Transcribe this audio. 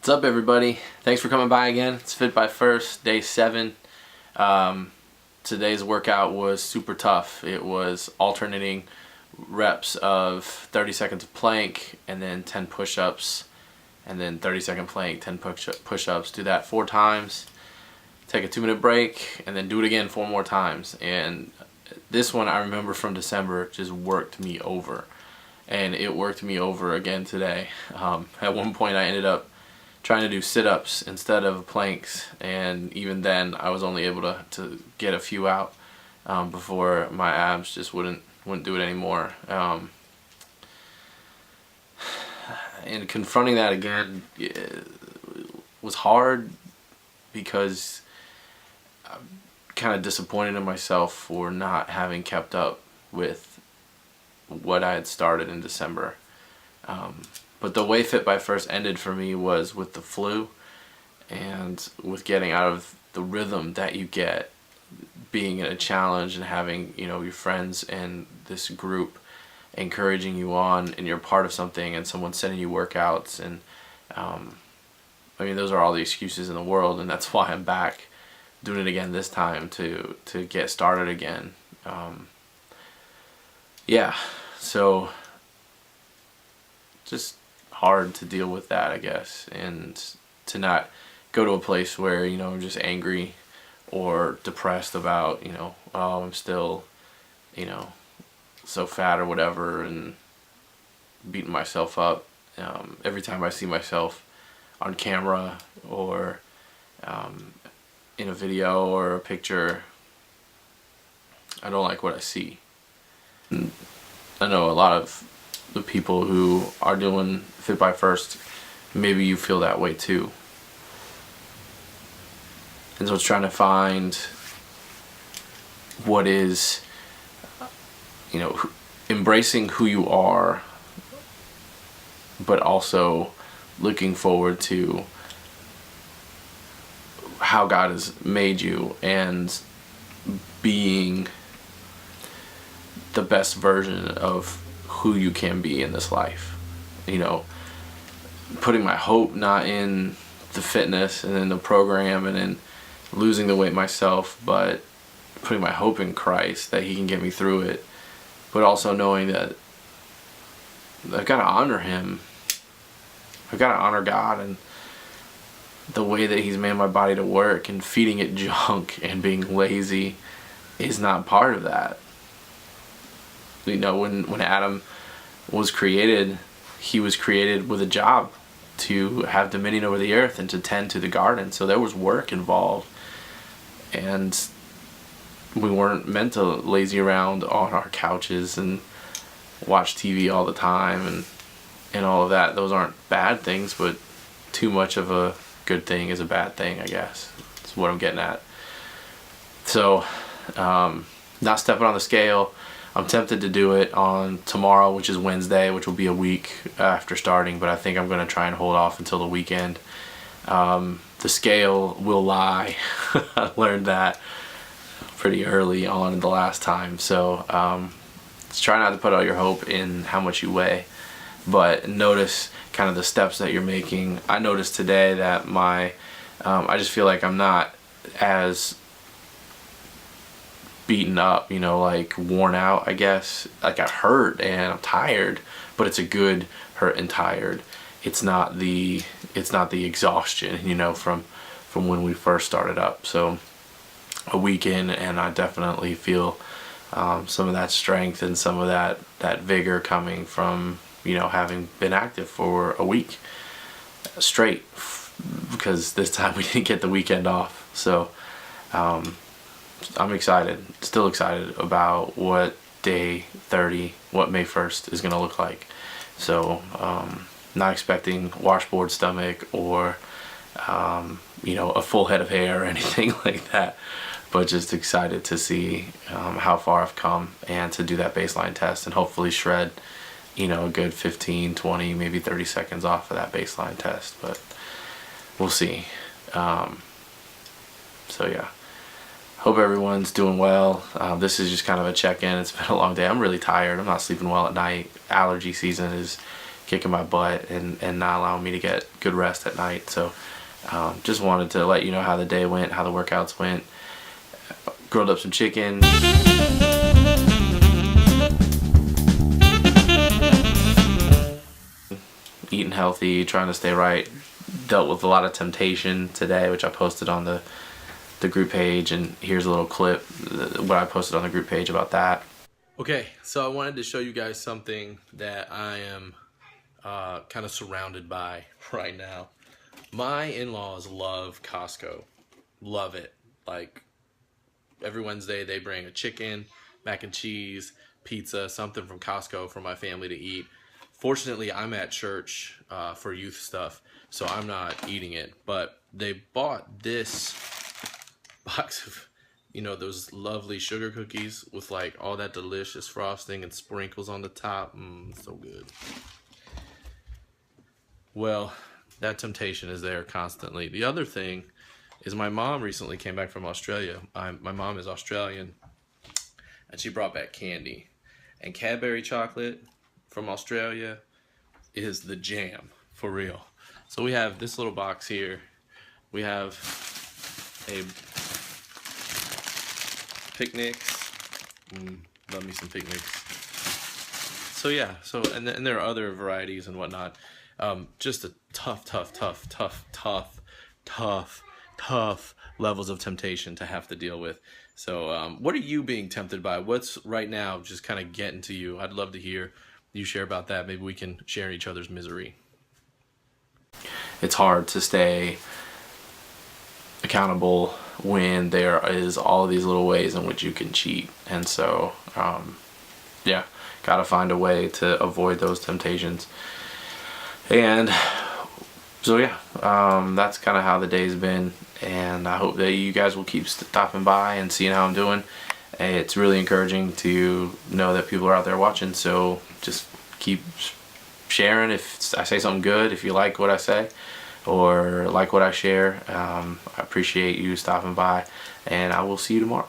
What's up, everybody? Thanks for coming by again. It's Fit by First, day 7. Today's workout was super tough. It was alternating reps of 30 seconds of plank and then 10 push-ups and then 30-second plank, 10 push-ups. Do that 4 times, take a 2-minute break, and then do it again 4 more times. And this one I remember from December just worked me over. And it worked me over again today. At one point I ended up trying to do sit-ups instead of planks, and even then I was only able to get a few out before my abs just wouldn't do it anymore. And confronting that again was hard because I'm kind of disappointed in myself for not having kept up with what I had started in December. But the way Fit by First ended for me was with the flu and with getting out of the rhythm that you get being in a challenge and having, your friends and this group encouraging you on, and you're part of something and someone sending you workouts. And those are all the excuses in the world, and that's why I'm back doing it again this time to get started again. So just hard to deal with that, I guess, and to not go to a place where I'm just angry or depressed about I'm still so fat or whatever, and beating myself up every time I see myself on camera or in a video or a picture. I don't like what I see. I know a lot of the people who are doing Fit by First, maybe you feel that way too. And so it's trying to find what is, embracing who you are, but also looking forward to how God has made you and being the best version of who you can be in this life. Putting my hope not in the fitness and in the program and in losing the weight myself, but putting my hope in Christ that He can get me through it, but also knowing that I've got to honor Him. I've got to honor God and the way that He's made my body to work, and feeding it junk and being lazy is not part of that. When Adam was created, he was created with a job to have dominion over the earth and to tend to the garden. So there was work involved, and we weren't meant to lazy around on our couches and watch TV all the time and all of that. Those aren't bad things, but too much of a good thing is a bad thing, I guess. That's what I'm getting at. So, not stepping on the scale. I'm tempted to do it on tomorrow, which is Wednesday, which will be a week after starting, but I think I'm going to try and hold off until the weekend. The scale will lie. I learned that pretty early on the last time. So try not to put all your hope in how much you weigh, but notice kind of the steps that you're making. I noticed today that I just feel like I'm not as beaten up, like worn out, I guess. Like I hurt and I'm tired, but it's a good hurt and tired. It's not the exhaustion, from when we first started up. So a week in, and I definitely feel some of that strength and some of that vigor coming from having been active for a week straight, because this time we didn't get the weekend off. So I'm still excited about what day 30, what May 1st is going to look like. So not expecting washboard stomach or a full head of hair or anything like that, but just excited to see how far I've come and to do that baseline test and hopefully shred a good 15, 20, maybe 30 seconds off of that baseline test, but we'll see. So yeah, hope everyone's doing well. This is just kind of a check-in. It's been a long day. I'm really tired. I'm not sleeping well at night. Allergy season is kicking my butt and not allowing me to get good rest at night. So just wanted to let you know how the day went, how the workouts went. Grilled up some chicken. Eating healthy, trying to stay right. Dealt with a lot of temptation today, which I posted on the group page, and here's a little clip what I posted on the group page about that. Okay, so I wanted to show you guys something that I am kind of surrounded by right now. My in-laws love Costco. Love it. Like, every Wednesday they bring a chicken, mac and cheese, pizza, something from Costco for my family to eat. Fortunately, I'm at church for youth stuff, so I'm not eating it. But they bought this box of, you know, those lovely sugar cookies with like all that delicious frosting and sprinkles on the top. So good. Well, that temptation is there constantly. The other thing is my mom recently came back from Australia. My mom is Australian, and she brought back candy. And Cadbury chocolate from Australia is the jam, for real. So we have this little box here. We have a picnics. Love me some picnics. So yeah, and there are other varieties and whatnot. Just a tough levels of temptation to have to deal with. So what are you being tempted by? What's right now just kind of getting to you? I'd love to hear you share about that. Maybe we can share each other's misery. It's hard to stay accountable when there is all these little ways in which you can cheat. And so yeah, gotta find a way to avoid those temptations. And so yeah, that's kind of how the day's been, and I hope that you guys will keep stopping by and seeing how I'm doing. It's really encouraging to know that people are out there watching, so just keep sharing if I say something good, if you like what I say or like what I share. I appreciate you stopping by, and I will see you tomorrow.